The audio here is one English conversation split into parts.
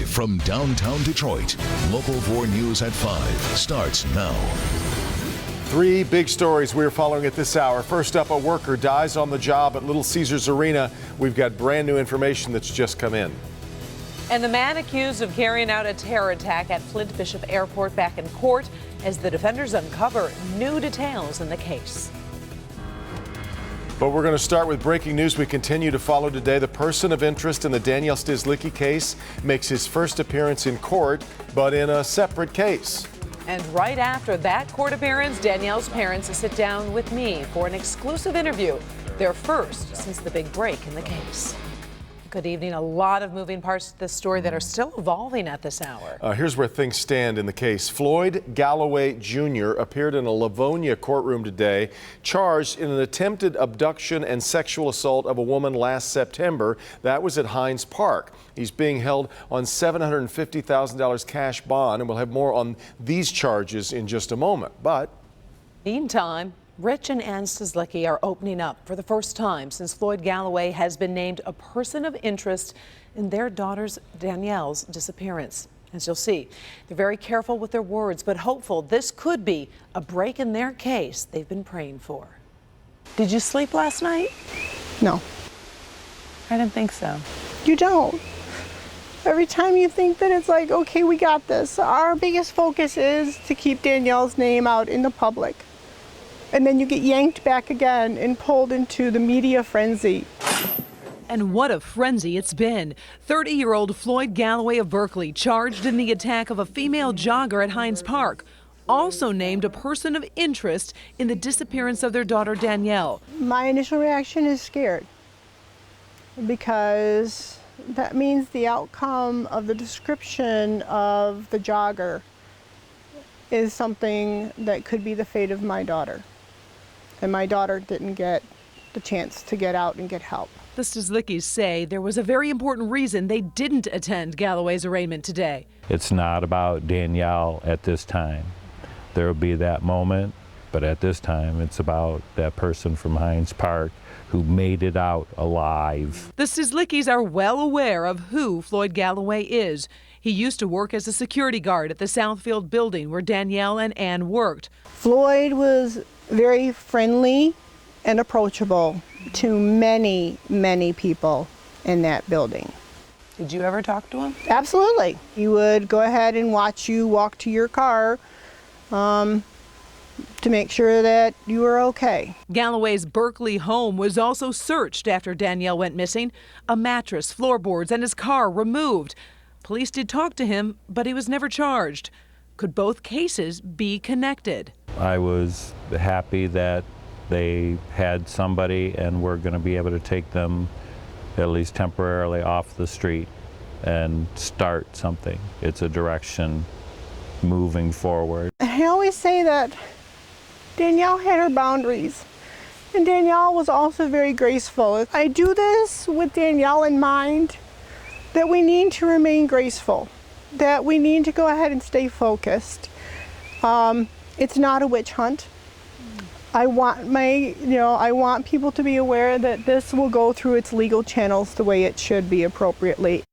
Live from downtown Detroit, Local 4 News at 5 starts now. Three big stories we're following at this hour. First up, a worker dies on the job at Little Caesars Arena. We've got brand new information that's just come in. And the man accused of carrying out a terror attack at Flint Bishop Airport back in court as the defenders uncover new details in the case. But we're going to start with breaking news we continue to follow today. The person of interest in the Danielle Stieslicki case makes his first appearance in court, but in a separate case. And right after that court appearance, Danielle's parents sit down with me for an exclusive interview, their first since the big break in the case. Good evening. A lot of moving parts to this story that are still evolving at this hour. Here's where things stand in the case. Floyd Galloway Jr. appeared in a Livonia courtroom today, charged in an attempted abduction and sexual assault of a woman last September. That was at Hines Park. He's being held on $750,000 cash bond, and we'll have more on these charges in just a moment. But meantime, Rich and Ann Stieslicki are opening up for the first time since Floyd Galloway has been named a person of interest in their daughter's Danielle's disappearance. As you'll see, they're very careful with their words, but hopeful this could be a break in their case they've been praying for. Did you sleep last night? No. I didn't think so. You don't. Every time you think that it's like, okay, we got this, our biggest focus is to keep Danielle's name out in the public. And then you get yanked back again and pulled into the media frenzy. And what a frenzy it's been. 30-year-old Floyd Galloway of Berkeley charged in the attack of a female jogger at Hines Park, also named a person of interest in the disappearance of their daughter Danielle. My initial reaction is scared because that means the outcome of the description of the jogger is something that could be the fate of my daughter. And my daughter didn't get the chance to get out and get help. The Stieslickis say there was a very important reason they didn't attend Galloway's arraignment today. It's not about Danielle at this time. There will be that moment, but at this time it's about that person from Hines Park who made it out alive. The Stieslickis are well aware of who Floyd Galloway is. He used to work as a security guard at the Southfield building where Danielle and Ann worked. Floyd was very friendly and approachable to many, many people in that building. Did you ever talk to him? Absolutely. He would go ahead and watch you walk to your car to make sure that you were okay. Galloway's Berkeley home was also searched after Danielle went missing. A mattress, floorboards, and his car removed. Police did talk to him, but he was never charged. Could both cases be connected? I was happy that they had somebody and were going to be able to take them at least temporarily off the street and start something. It's a direction moving forward. I always say that Danielle had her boundaries, and Danielle was also very graceful. I do this with Danielle in mind, that we need to remain graceful, that we need to go ahead and stay focused. It's not a witch hunt. I want people to be aware that this will go through its legal channels the way it should be appropriately.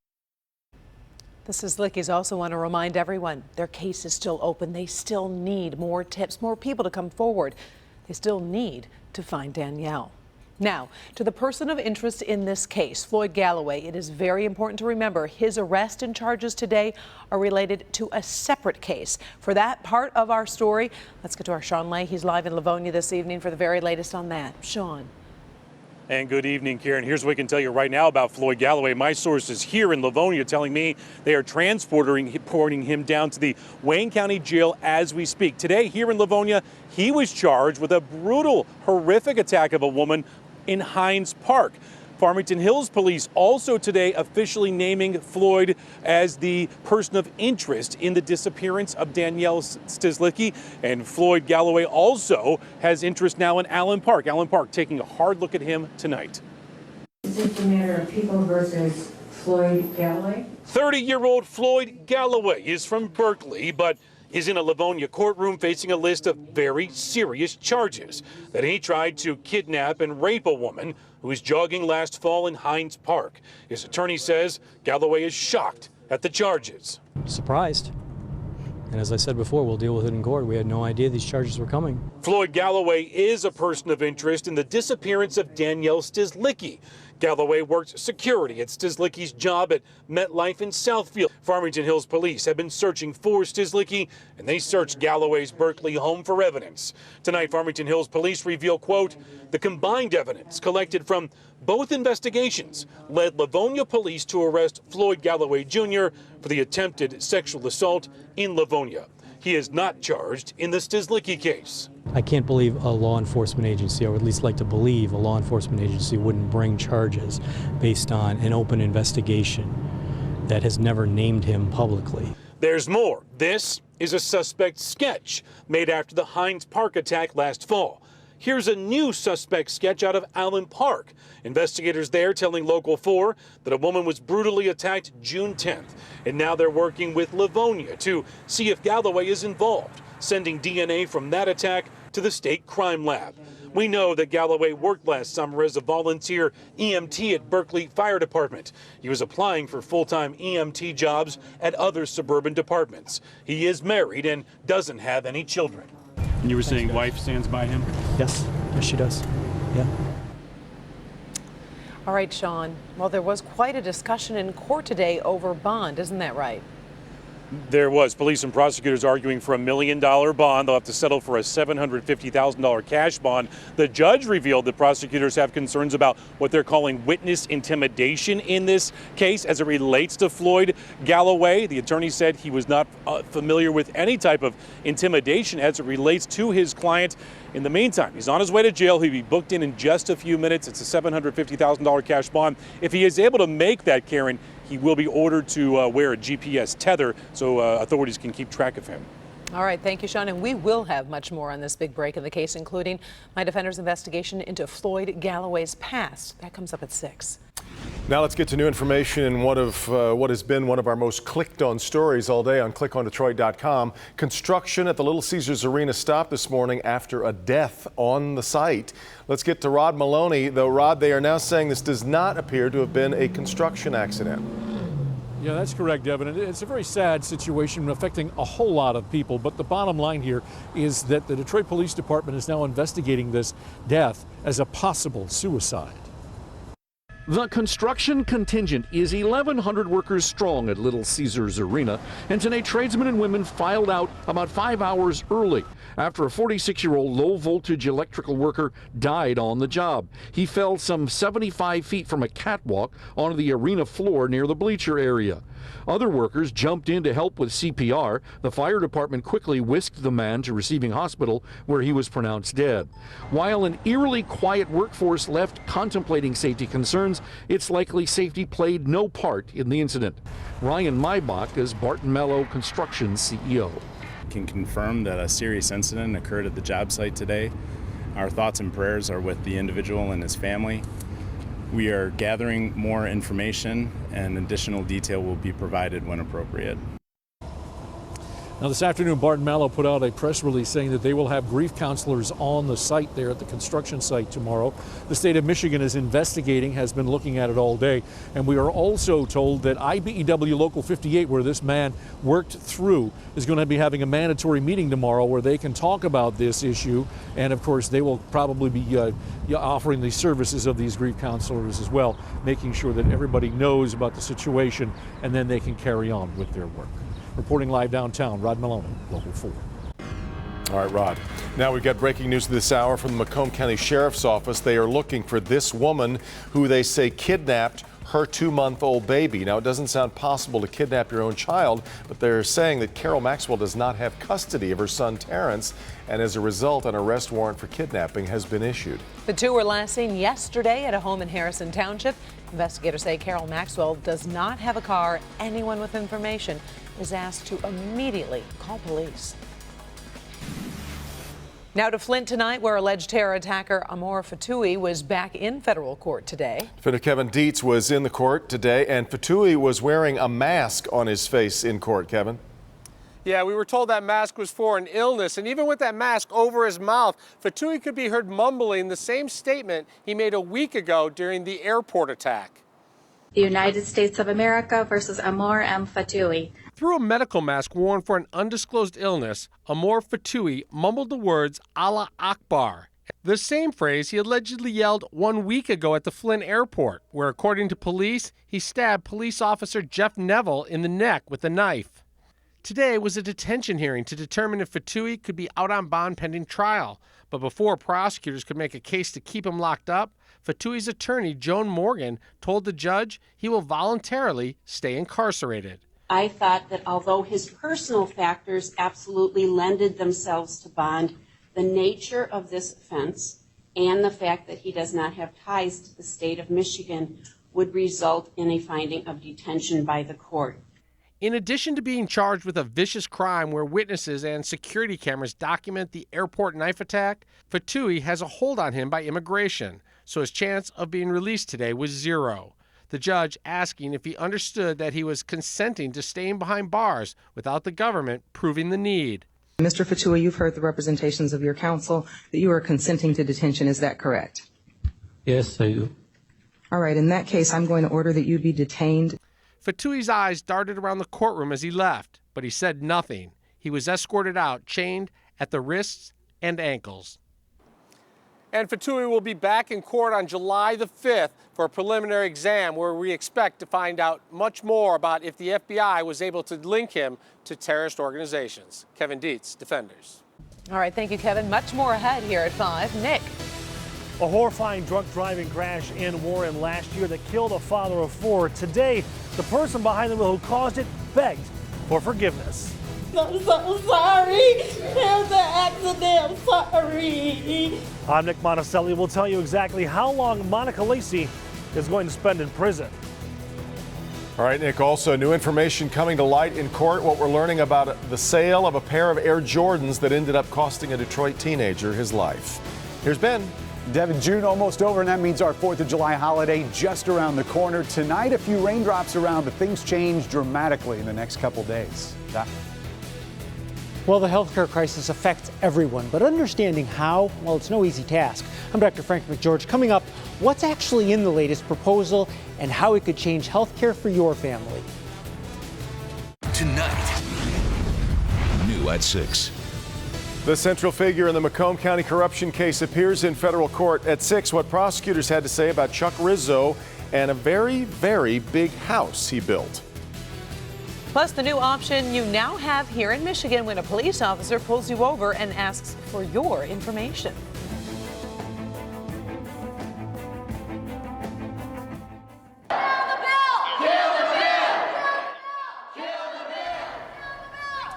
The Stieslickis also want to remind everyone their case is still open. They still need more tips, more people to come forward. They still need to find Danielle. Now, to the person of interest in this case, Floyd Galloway, it is very important to remember his arrest and charges today are related to a separate case. For that part of our story, let's get to our Sean Lay. He's live in Livonia this evening for the very latest on that. Sean. And good evening, Karen. Here's what we can tell you right now about Floyd Galloway. My sources here in Livonia telling me they are transporting him down to the Wayne County Jail as we speak. Today, here in Livonia, he was charged with a brutal, horrific attack of a woman in Hines Park. Farmington Hills Police also today officially naming Floyd as the person of interest in the disappearance of Danielle Stieslicki. And Floyd Galloway also has interest now in Allen Park. Allen Park taking a hard look at him tonight. Is it a matter of people versus Floyd Galloway? 30-year-old Floyd Galloway is from Berkeley, but is in a Livonia courtroom facing a list of very serious charges that he tried to kidnap and rape a woman who was jogging last fall in Hines Park. His attorney says Galloway is shocked at the charges. Surprised. And as I said before, we'll deal with it in court. We had no idea these charges were coming. Floyd Galloway is a person of interest in the disappearance of Danielle Stislicki. Galloway worked security at Stislicki's job at MetLife in Southfield. Farmington Hills police have been searching for Stislicki, and they searched Galloway's Berkeley home for evidence. Tonight, Farmington Hills police reveal, quote, the combined evidence collected from both investigations led Livonia police to arrest Floyd Galloway Jr. for the attempted sexual assault in Livonia. He is not charged in the Stislicki case. I can't believe a law enforcement agency, or at least like to believe a law enforcement agency, wouldn't bring charges based on an open investigation that has never named him publicly. There's more. This is a suspect sketch made after the Hines Park attack last fall. Here's a new suspect sketch out of Allen Park. Investigators there telling Local 4 that a woman was brutally attacked June 10th. And now they're working with Livonia to see if Galloway is involved, sending DNA from that attack to the state crime lab. We know that Galloway worked last summer as a volunteer EMT at Berkeley Fire Department. He was applying for full-time EMT jobs at other suburban departments. He is married and doesn't have any children. And you were saying wife stands by him? Yes, yes she does, yeah. All right, Sean. Well, there was quite a discussion in court today over bond, isn't that right? There was. Police and prosecutors arguing for $1 million bond. They'll have to settle for a $750,000 cash bond. The judge revealed that prosecutors have concerns about what they're calling witness intimidation in this case as it relates to Floyd Galloway. The attorney said he was not familiar with any type of intimidation as it relates to his client. In the meantime, he's on his way to jail. He'll be booked in just a few minutes. It's a $750,000 cash bond. If he is able to make that, Karen, he will be ordered to wear a GPS tether so authorities can keep track of him. All right, thank you, Sean. And we will have much more on this big break in the case, including My Defender's investigation into Floyd Galloway's past. That comes up at 6. Now let's get to new information in what has been one of our most clicked on stories all day on clickondetroit.com. Construction at the Little Caesars Arena stopped this morning after a death on the site. Let's get to Rod Maloney. Though, Rod, they are now saying this does not appear to have been a construction accident. Yeah, that's correct, Devin. It's a very sad situation affecting a whole lot of people. But the bottom line here is that the Detroit Police Department is now investigating this death as a possible suicide. The construction contingent is 1,100 workers strong at Little Caesars Arena, and today tradesmen and women filed out about 5 hours early after a 46-year-old low-voltage electrical worker died on the job. He fell some 75 feet from a catwalk onto the arena floor near the bleacher area. Other workers jumped in to help with CPR. The fire department quickly whisked the man to Receiving Hospital, where he was pronounced dead. While an eerily quiet workforce left contemplating safety concerns, it's likely safety played no part in the incident. Ryan Maibach is Barton Mello Construction's CEO. Can confirm that a serious incident occurred at the job site today. Our thoughts and prayers are with the individual and his family. We are gathering more information, and additional detail will be provided when appropriate. Now, this afternoon, Barton Mallow put out a press release saying that they will have grief counselors on the site there at the construction site tomorrow. The state of Michigan is investigating, has been looking at it all day. And we are also told that IBEW Local 58, where this man worked through, is going to be having a mandatory meeting tomorrow where they can talk about this issue. And of course, they will probably be offering the services of these grief counselors as well, making sure that everybody knows about the situation and then they can carry on with their work. Reporting live downtown, Rod Maloney, Local 4. All right, Rod. Now we've got breaking news this hour from the Macomb County Sheriff's Office. They are looking for this woman who they say kidnapped her 2-month-old baby. Now, it doesn't sound possible to kidnap your own child, but they're saying that Carol Maxwell does not have custody of her son, Terrence, and as a result, an arrest warrant for kidnapping has been issued. The two were last seen yesterday at a home in Harrison Township. Investigators say Carol Maxwell does not have a car. Anyone with information is asked to immediately call police. Now to Flint tonight, where alleged terror attacker Amor Fatui was back in federal court today. Defendant Kevin Dietz was in the court today, and Fatui was wearing a mask on his face in court, Kevin. Yeah, we were told that mask was for an illness, and even with that mask over his mouth, Fatui could be heard mumbling the same statement he made a week ago during the airport attack. The United States of America versus Amor M. Fatoui. Through a medical mask worn for an undisclosed illness, Amor Fatoui mumbled the words Allah Akbar, the same phrase he allegedly yelled 1 week ago at the Flint airport, where, according to police, he stabbed police officer Jeff Neville in the neck with a knife. Today was a detention hearing to determine if Fatoui could be out on bond pending trial. But before prosecutors could make a case to keep him locked up, Fatoui's attorney, Joan Morgan, told the judge he will voluntarily stay incarcerated. I thought that although his personal factors absolutely lended themselves to bond, the nature of this offense and the fact that he does not have ties to the state of Michigan would result in a finding of detention by the court. In addition to being charged with a vicious crime where witnesses and security cameras document the airport knife attack, Fatoui has a hold on him by immigration, so his chance of being released today was zero. The judge asking if he understood that he was consenting to staying behind bars without the government proving the need. Mr. Fatoui, you've heard the representations of your counsel that you are consenting to detention. Is that correct? Yes, I do. All right. In that case, I'm going to order that you be detained. Fatoui's eyes darted around the courtroom as he left, but he said nothing. He was escorted out, chained at the wrists and ankles. And Fatoui will be back in court on July the 5th for a preliminary exam where we expect to find out much more about if the FBI was able to link him to terrorist organizations. Kevin Dietz, Defenders. All right, thank you, Kevin. Much more ahead here at 5. Nick. A horrifying drunk driving crash in Warren last year that killed a father of 4. Today, the person behind the wheel who caused it begged for forgiveness. I'm so sorry. There's an accident. I'm sorry. I'm Nick Monticelli. We'll tell you exactly how long Monica Lacey is going to spend in prison. All right, Nick, also new information coming to light in court. What we're learning about the sale of a pair of Air Jordans that ended up costing a Detroit teenager his life. Here's Ben. Devin, June almost over, and that means our 4th of July holiday just around the corner. Tonight, a few raindrops around, but things change dramatically in the next couple days. Doc? Well, the healthcare crisis affects everyone, but understanding how, well, it's no easy task. I'm Dr. Frank McGeorge. Coming up, what's actually in the latest proposal and how it could change healthcare for your family. Tonight, new at 6. The central figure in the Macomb County corruption case appears in federal court at 6. What prosecutors had to say about Chuck Rizzo and a very, very big house he built. Plus, the new option you now have here in Michigan when a police officer pulls you over and asks for your information.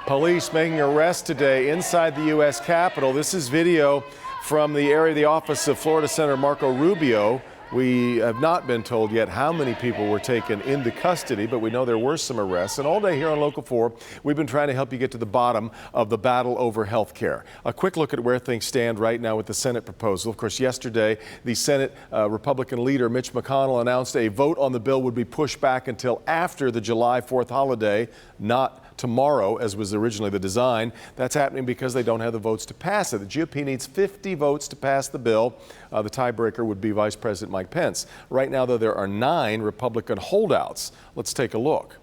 Police making arrests today inside the U.S. Capitol. This is video from the area of the office of Florida Senator Marco Rubio. We have not been told yet how many people were taken into custody, but we know there were some arrests. And all day here on Local 4, we've been trying to help you get to the bottom of the battle over health care. A quick look at where things stand right now with the Senate proposal. Of course, yesterday, the Senate Republican leader, Mitch McConnell, announced a vote on the bill would be pushed back until after the July 4th holiday, not tomorrow, as was originally the design. That's happening because they don't have the votes to pass it. The GOP needs 50 votes to pass the bill. The tiebreaker would be Vice President Mike Pence. Right now, though, there are 9 Republican holdouts. Let's take a look.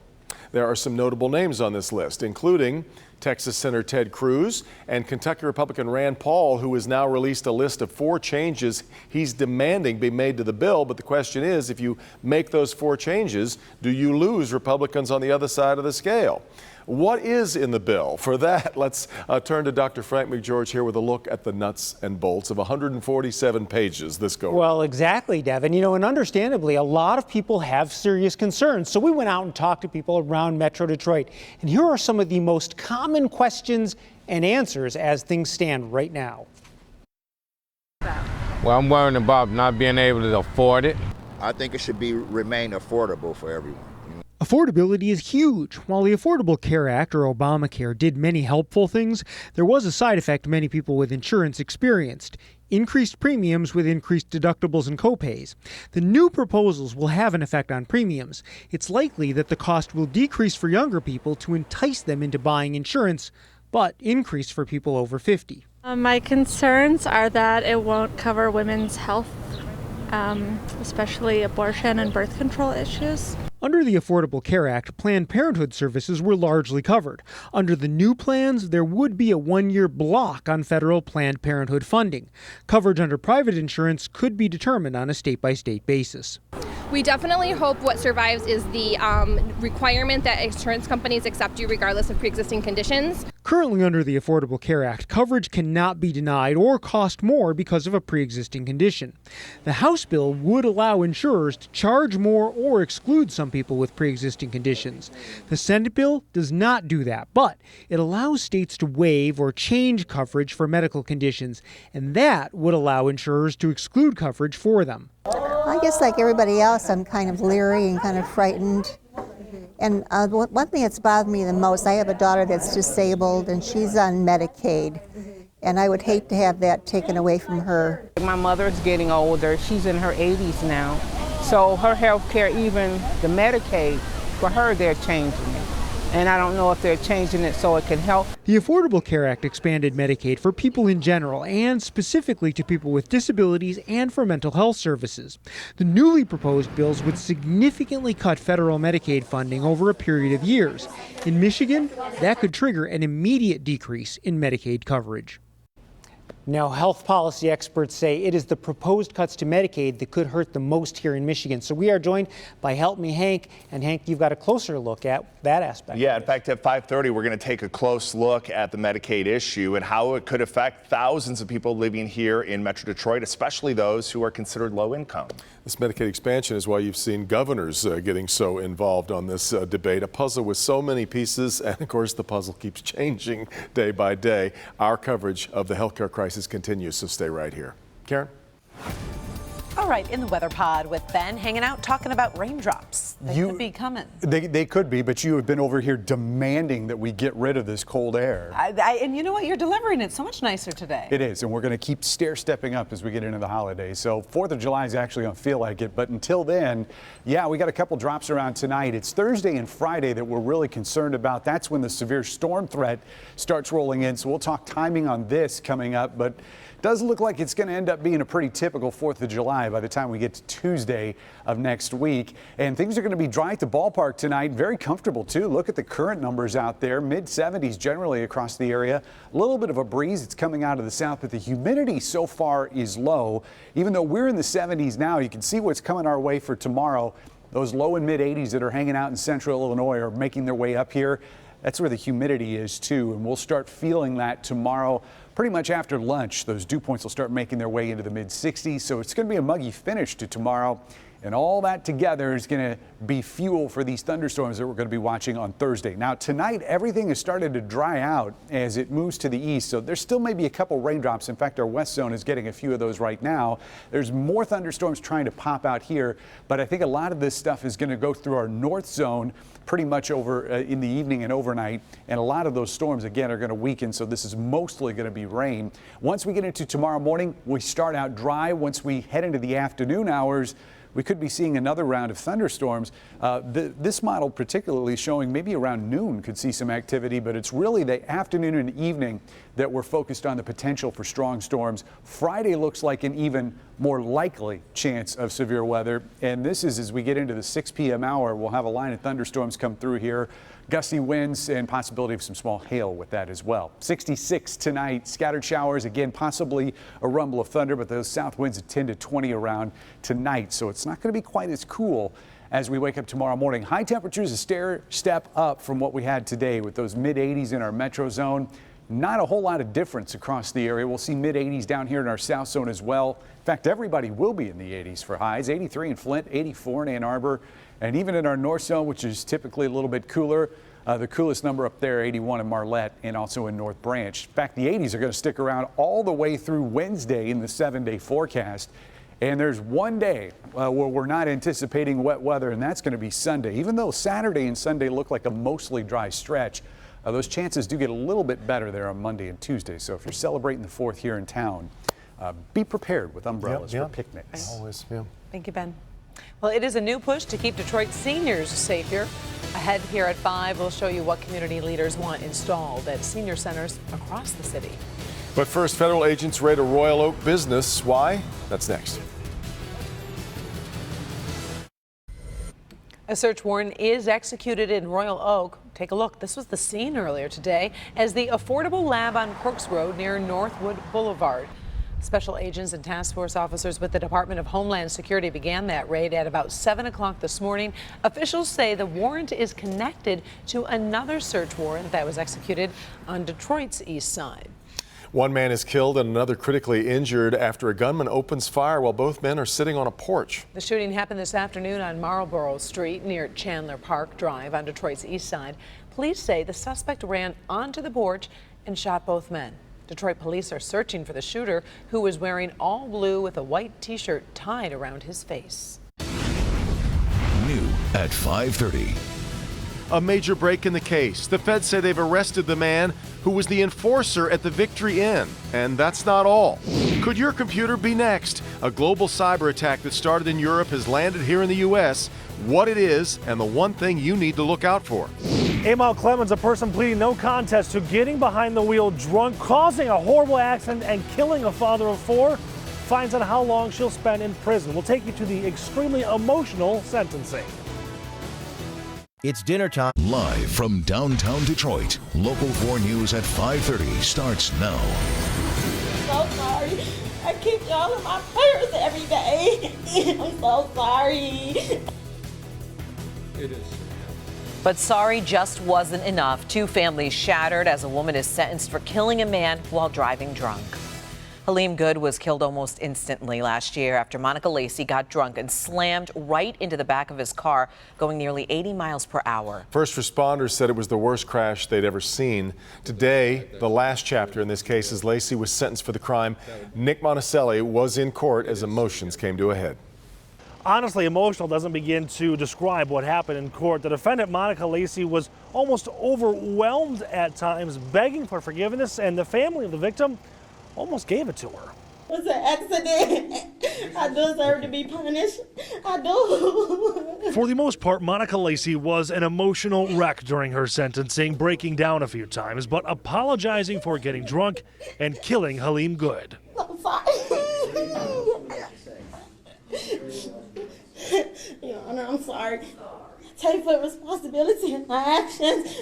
There are some notable names on this list, including Texas Senator Ted Cruz and Kentucky Republican Rand Paul, who has now released a list of 4 changes he's demanding be made to the bill. But the question is, if you make those 4 changes, do you lose Republicans on the other side of the scale? What is in the bill? For that, let's turn to Dr. Frank McGeorge here with a look at the nuts and bolts of 147 pages this go. Well, exactly, Devin. You know, and understandably, a lot of people have serious concerns. So we went out and talked to people around Metro Detroit. And here are some of the most common questions and answers as things stand right now. Well, I'm worrying about not being able to afford it. I think it should remain affordable for everyone. Affordability is huge. While the Affordable Care Act, or Obamacare, did many helpful things, there was a side effect many people with insurance experienced: increased premiums with increased deductibles and copays. The new proposals will have an effect on premiums. It's likely that the cost will decrease for younger people to entice them into buying insurance, but increase for people over 50. My concerns are that it won't cover women's health especially abortion and birth control issues. Under the Affordable Care Act, Planned Parenthood services were largely covered. Under the new plans, there would be a one-year block on federal Planned Parenthood funding. Coverage under private insurance could be determined on a state-by-state basis. We definitely hope what survives is the requirement that insurance companies accept you regardless of pre-existing conditions. Currently under the Affordable Care Act, coverage cannot be denied or cost more because of a pre-existing condition. The House bill would allow insurers to charge more or exclude some people with pre-existing conditions. The Senate bill does not do that, but it allows states to waive or change coverage for medical conditions, and that would allow insurers to exclude coverage for them. I guess like everybody else, I'm kind of leery and kind of frightened. And one thing that's bothered me the most, I have a daughter that's disabled and she's on Medicaid. And I would hate to have that taken away from her. My mother's getting older. She's in her 80s now. So her health care, even the Medicaid, for her, they're changing it. And I don't know if they're changing it so it can help. The Affordable Care Act expanded Medicaid for people in general and specifically to people with disabilities and for mental health services. The newly proposed bills would significantly cut federal Medicaid funding over a period of years. In Michigan, that could trigger an immediate decrease in Medicaid coverage. Now, health policy experts say it is the proposed cuts to Medicaid that could hurt the most here in Michigan. So we are joined by Help Me Hank. And Hank, you've got a closer look at that aspect. Yeah, in fact, at 5:30, we're going to take a close look at the Medicaid issue and how it could affect thousands of people living here in Metro Detroit, especially those who are considered low income. This Medicaid expansion is why you've seen governors getting so involved on this debate. A puzzle with so many pieces, and of course the puzzle keeps changing day by day. Our coverage of the healthcare crisis continues, so stay right here. Karen? All right, in the weather pod with Ben, hanging out, talking about raindrops. They could be coming. They could be, but you have been over here demanding that we get rid of this cold air. And you know what? You're delivering it so much nicer today. It is, and we're going to keep stair-stepping up as we get into the holidays. So 4th of July is actually going to feel like it, but until then, yeah, we got a couple drops around tonight. It's Thursday and Friday that we're really concerned about. That's when the severe storm threat starts rolling in, so we'll talk timing on this coming up, but does look like it's going to end up being a pretty typical 4th of July by the time we get to Tuesday of next week. And things are going to be dry at the ballpark tonight. Very comfortable, too. Look at the current numbers out there. Mid-70s generally across the area. A little bit of a breeze. It's coming out of the south, but the humidity so far is low. Even though we're in the 70s now, you can see what's coming our way for tomorrow. Those low and mid-80s that are hanging out in central Illinois are making their way up here. That's where the humidity is, too, and we'll start feeling that tomorrow. Pretty much after lunch, those dew points will start making their way into the mid-60s, so it's going to be a muggy finish to tomorrow. And all that together is going to be fuel for these thunderstorms that we're going to be watching on Thursday. Now, tonight, everything has started to dry out as it moves to the east, so there still may be a couple raindrops. In fact, our west zone is getting a few of those right now. There's more thunderstorms trying to pop out here, but I think a lot of this stuff is going to go through our north zone pretty much over in the evening and overnight, and a lot of those storms again are going to weaken, so this is mostly going to be rain. Once we get into tomorrow morning, we start out dry. Once we head into the afternoon hours, we could be seeing another round of thunderstorms. This model particularly showing maybe around noon could see some activity, but it's really the afternoon and evening that we're focused on the potential for strong storms. Friday looks like an even more likely chance of severe weather, and this is as we get into the 6 p.m. hour, we'll have a line of thunderstorms come through here. Gusty winds and possibility of some small hail with that as well. 66 tonight, scattered showers, again, possibly a rumble of thunder, but those south winds at 10 to 20 around tonight, so it's not going to be quite as cool as we wake up tomorrow morning. High temperatures a stair step up from what we had today with those mid-80s in our metro zone. Not a whole lot of difference across the area. We'll see mid-80s down here in our south zone as well. In fact, everybody will be in the 80s for highs. 83 in Flint, 84 in Ann Arbor, and even in our north zone, which is typically a little bit cooler, the coolest number up there, 81 in Marlette and also in North Branch. In fact, the 80s are going to stick around all the way through Wednesday in the 7-day forecast. And there's one day where we're not anticipating wet weather, and that's going to be Sunday. Even though Saturday and Sunday look like a mostly dry stretch, those chances do get a little bit better there on Monday and Tuesday. So if you're celebrating the 4th here in town, be prepared with umbrellas for picnics. Always, yeah. Thank you, Ben. Well, it is a new push to keep Detroit seniors safer. Ahead here at 5, we'll show you what community leaders want installed at senior centers across the city. But first, federal agents raid a Royal Oak business. Why? That's next. A search warrant is executed in Royal Oak. Take a look. This was the scene earlier today as the Affordable Lab on Crooks Road near Northwood Boulevard. Special agents and task force officers with the Department of Homeland Security began that raid at about 7 o'clock this morning. Officials say the warrant is connected to another search warrant that was executed on Detroit's east side. One man is killed and another critically injured after a gunman opens fire while both men are sitting on a porch. The shooting happened this afternoon on Marlborough Street near Chandler Park Drive on Detroit's east side. Police say the suspect ran onto the porch and shot both men. Detroit police are searching for the shooter, who was wearing all blue with a white T-shirt tied around his face. New at 5:30. A major break in the case. The feds say they've arrested the man who was the enforcer at the Victory Inn. And that's not all. Could your computer be next? A global cyber attack that started in Europe has landed here in the U.S. What it is and the one thing you need to look out for. Amal Clemens, a person pleading no contest to getting behind the wheel drunk, causing a horrible accident and killing a father of 4, finds out how long she'll spend in prison. We'll take you to the extremely emotional sentencing. It's dinner time. Live from downtown Detroit, Local 4 News at 5:30 starts now. I'm so sorry. I keep y'all in my prayers every day. I'm so sorry. It is. But sorry just wasn't enough. 2 families shattered as a woman is sentenced for killing a man while driving drunk. Halim Good was killed almost instantly last year after Monica Lacey got drunk and slammed right into the back of his car, going nearly 80 miles per hour. First responders said it was the worst crash they'd ever seen. Today, the last chapter in this case, as Lacey was sentenced for the crime. Nick Monticelli was in court as emotions came to a head. Honestly, emotional doesn't begin to describe what happened in court. The defendant, Monica Lacey, was almost overwhelmed at times, begging for forgiveness, and the family of the victim almost gave it to her. It was an accident. I deserve to be punished. I do. For the most part, Monica Lacey was an emotional wreck during her sentencing, breaking down a few times, but apologizing for getting drunk and killing Halim Good. I'm sorry. Your Honor, I'm sorry. I take full responsibility in my actions.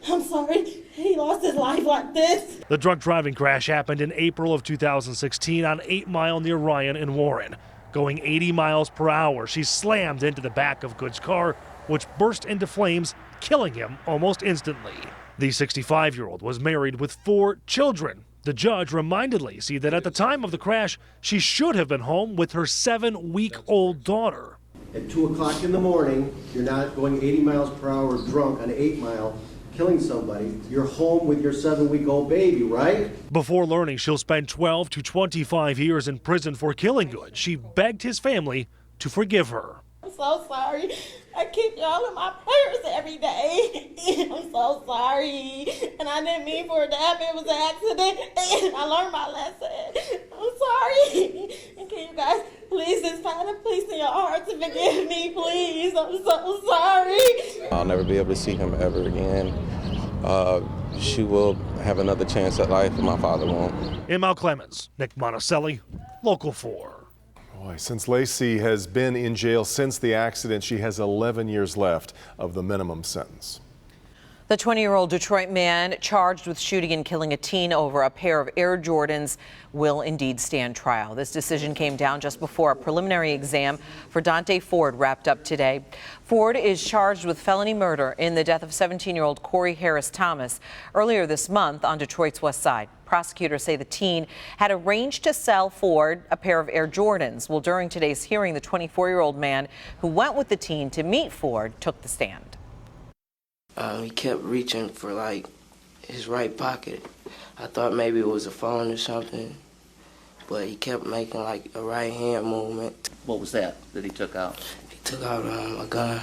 I'm sorry he lost his life like this. The drunk driving crash happened in April of 2016 on 8 Mile near Ryan and Warren. Going 80 miles per hour, she slammed into the back of Good's car, which burst into flames, killing him almost instantly. The 65-year-old was married with 4 children. The judge reminded Lacey that at the time of the crash, she should have been home with her 7-week-old daughter. At 2 o'clock in the morning, you're not going 80 miles per hour drunk on 8 Mile, killing somebody. You're home with your 7-week-old baby, right? Before learning she'll spend 12 to 25 years in prison for killing Good, she begged his family to forgive her. I'm so sorry. I keep y'all in my prayers every day. I'm so sorry. And I didn't mean for it to happen. It was an accident. I learned my lesson. I'm sorry. And can you guys please just find a place in your heart to forgive me, please? I'm so sorry. I'll never be able to see him ever again. She will have another chance at life, and my father won't. Amal Clemens, Nick Monticelli, Local 4. Boy, since Lacey has been in jail since the accident, she has 11 years left of the minimum sentence. The 20-year-old Detroit man charged with shooting and killing a teen over a pair of Air Jordans will indeed stand trial. This decision came down just before a preliminary exam for Dante Ford wrapped up today. Ford is charged with felony murder in the death of 17-year-old Corey Harris Thomas earlier this month on Detroit's west side. Prosecutors say the teen had arranged to sell Ford a pair of Air Jordans. Well, during today's hearing, the 24-year-old man who went with the teen to meet Ford took the stand. He kept reaching for like his right pocket. I thought maybe it was a phone or something, but he kept making like a right hand movement. What was that he took out? He took out a gun.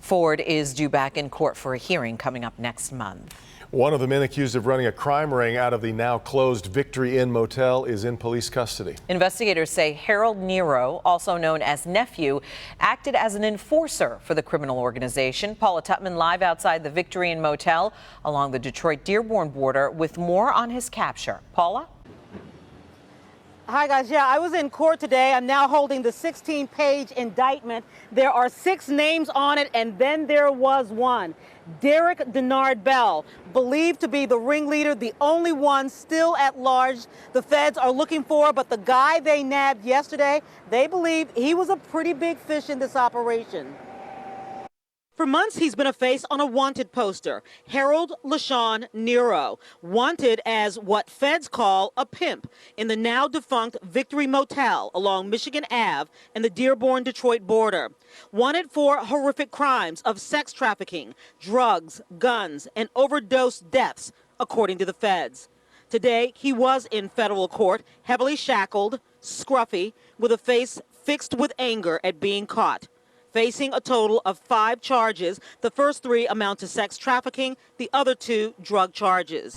Ford is due back in court for a hearing coming up next month. One of the men accused of running a crime ring out of the now closed Victory Inn motel is in police custody. Investigators say Harold Nero, also known as Nephew, acted as an enforcer for the criminal organization. Paula Tutman live outside the Victory Inn motel along the Detroit-Dearborn border with more on his capture. Paula? Hi, guys. Yeah, I was in court today. I'm now holding the 16-page indictment. There are 6 names on it, and then there was one. Derek Denard Bell, believed to be the ringleader, the only one still at large the feds are looking for, but the guy they nabbed yesterday, they believe he was a pretty big fish in this operation. For months, he's been a face on a wanted poster, Harold LaShawn Nero, wanted as what feds call a pimp in the now defunct Victory Motel along Michigan Ave and the Dearborn-Detroit border. Wanted for horrific crimes of sex trafficking, drugs, guns, and overdose deaths, according to the feds. Today, he was in federal court, heavily shackled, scruffy, with a face fixed with anger at being caught. Facing a total of 5 charges. The first 3 amount to sex trafficking, the other 2 drug charges.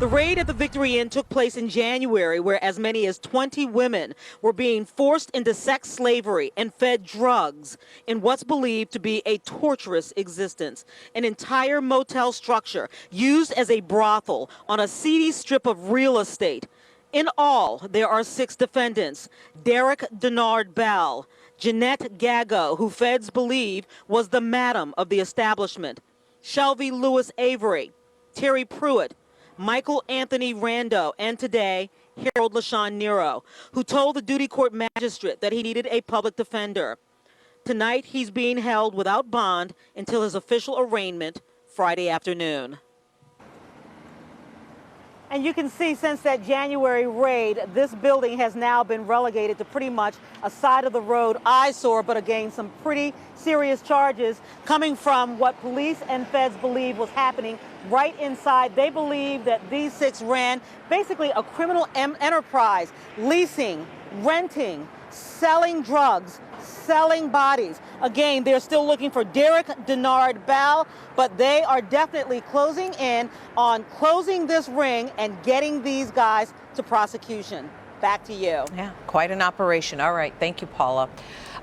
The raid at the Victory Inn took place in January, where as many as 20 women were being forced into sex slavery and fed drugs in what's believed to be a torturous existence. An entire motel structure used as a brothel on a seedy strip of real estate. In all, there are 6 defendants. Derek Denard Bell, Jeanette Gago, who feds believe was the madam of the establishment, Shelby Lewis Avery, Terry Pruitt, Michael Anthony Rando, and today, Harold LaShawn Nero, who told the duty court magistrate that he needed a public defender. Tonight, he's being held without bond until his official arraignment Friday afternoon. And you can see since that January raid, this building has now been relegated to pretty much a side of the road eyesore, but again, some pretty serious charges coming from what police and feds believe was happening right inside. They believe that these 6 ran basically a criminal enterprise, leasing, renting, selling drugs, selling bodies. Again, they're still looking for Derek Denard Bell, but they are definitely closing in on closing this ring and getting these guys to prosecution. Back to you. Yeah, quite an operation. All right, thank you, Paula.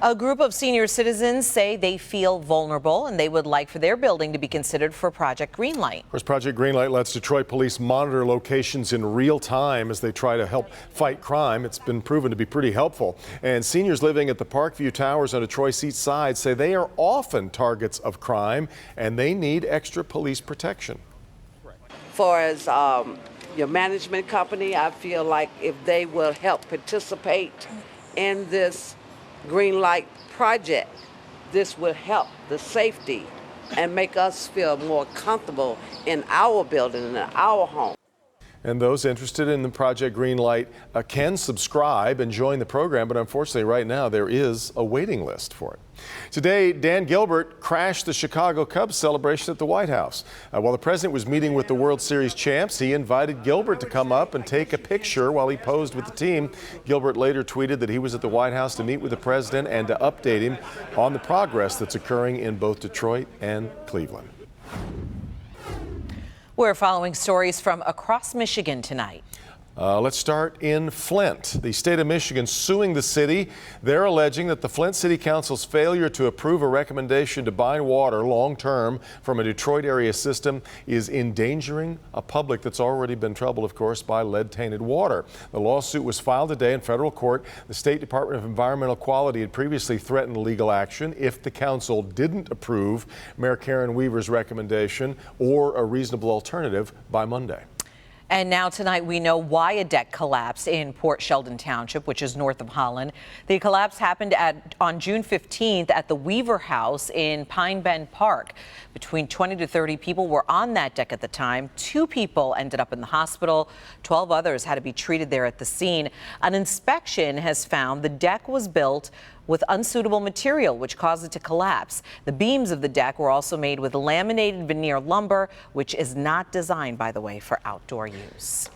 A group of senior citizens say they feel vulnerable and they would like for their building to be considered for Project Greenlight. Of course, Project Greenlight lets Detroit police monitor locations in real time as they try to help fight crime. It's been proven to be pretty helpful. And seniors living at the Parkview Towers on Detroit's east side say they are often targets of crime and they need extra police protection. For as your management company, I feel like if they will help participate in this Greenlight project, this will help the safety and make us feel more comfortable in our building and in our home. And those interested in the Project Greenlight can subscribe and join the program, but unfortunately right now there is a waiting list for it. Today, Dan Gilbert crashed the Chicago Cubs celebration at the White House. While the president was meeting with the World Series champs, he invited Gilbert to come up and take a picture while he posed with the team. Gilbert later tweeted that he was at the White House to meet with the president and to update him on the progress that's occurring in both Detroit and Cleveland. We're following stories from across Michigan tonight. Let's start in Flint. The state of Michigan suing the city. They're alleging that the Flint City Council's failure to approve a recommendation to buy water long-term from a Detroit area system is endangering a public that's already been troubled, of course, by lead-tainted water. The lawsuit was filed today in federal court. The State Department of Environmental Quality had previously threatened legal action if the council didn't approve Mayor Karen Weaver's recommendation or a reasonable alternative by Monday. And now tonight we know why a deck collapsed in Port Sheldon Township, which is north of Holland. The collapse happened on June 15th at the Weaver House in Pine Bend Park. Between 20 to 30 people were on that deck at the time. 2 people ended up in the hospital. 12 others had to be treated there at the scene. An inspection has found the deck was built with unsuitable material, which caused it to collapse. The beams of the deck were also made with laminated veneer lumber, which is not designed, by the way, for outdoor use.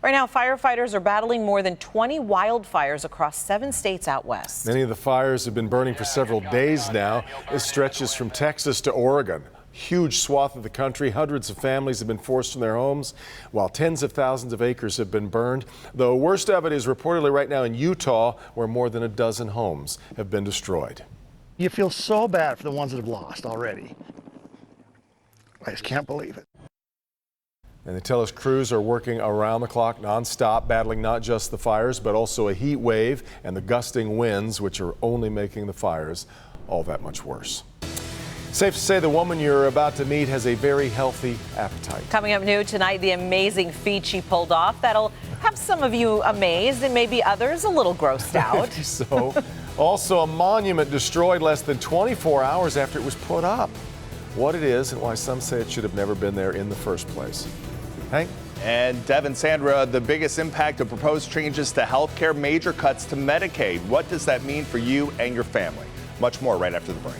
Right now, firefighters are battling more than 20 wildfires across 7 states out west. Many of the fires have been burning for several days now. This stretches from Texas to Oregon. Huge swath of the country. Hundreds of families have been forced from their homes, while tens of thousands of acres have been burned. The worst of it is reportedly right now in Utah, where more than a dozen homes have been destroyed. You feel so bad for the ones that have lost already. I just can't believe it. And they tell us crews are working around the clock nonstop, battling not just the fires, but also a heat wave and the gusting winds, which are only making the fires all that much worse. Safe to say the woman you're about to meet has a very healthy appetite. Coming up new tonight, the amazing feat she pulled off that'll have some of you amazed and maybe others a little grossed out. So, also a monument destroyed less than 24 hours after it was put up. What it is and why some say it should have never been there in the first place. Hank? And Devin, Sandra, the biggest impact of proposed changes to health care, major cuts to Medicaid. What does that mean for you and your family? Much more right after the break.